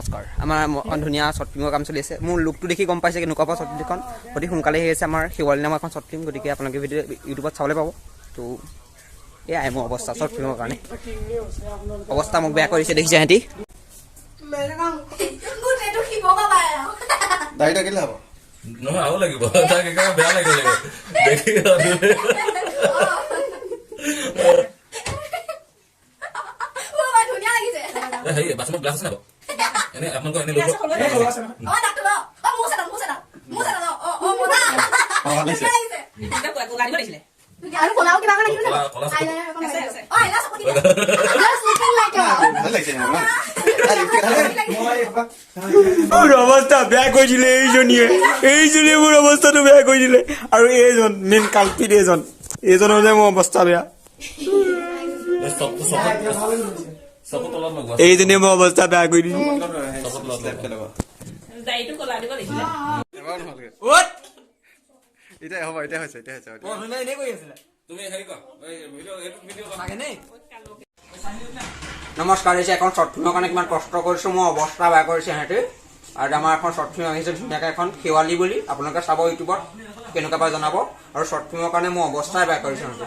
নমস্কাৰ আমাৰ ধুনীয়া শ্বৰ্ট ফিল্মৰ কাম চলি আছে মোৰ লুকটো দেখি গম পাইছে কেনেকুৱা পাব শ্বৰ্ট ফিল্মখন অতি সোনকালে আহি আছে আমাৰ শেৱালি নামৰ এখন শ্বৰ্ট ফিল্ম গতিকে আপোনালোকে ভিডিঅ' ইউটিউবত চাবলৈ পাব তো এয়াই মোৰ অৱস্থা শ্বৰ্ট ফিল্মৰ কাৰণে অৱস্থা মোক বেয়া কৰিছে দেখিছে সিহঁতি নহয় আৰু লাগিব তাক একেবাৰে বেয়া লাগিব দেখি হেৰি বাথৰুমত গ্লাছ আছে ন এনে আপোনালোকৰ এনে লোক অৱস্থা বেয়া কৰিছিলে এইজনীয়ে মোৰ অৱস্থাটো বেয়া কৰি দিলে আৰু এইজন মেইন কালপিত এইজনৰ যে মোৰ অৱস্থা বেয়া এইজনীয়ে মোৰ অৱস্থা বেয়া কৰি দিলে নমস্কাৰ হৈছে এখন শ্বৰ্ট ফিল্মৰ কাৰণে কিমান কষ্ট কৰিছোঁ মোৰ অৱস্থা বেয়া কৰিছে সিহঁতে আৰু আমাৰ এখন শ্বৰ্ট ফিল্ম আহিছে ধুনীয়াকৈ এখন শেৱালি বুলি আপোনালোকে চাব ইউটিউবত কেনেকুৱা পাই জনাব আৰু শ্বৰ্ট ফিল্মৰ কাৰণে মোৰ অৱস্থাই বেয়া কৰিছে সিহঁতে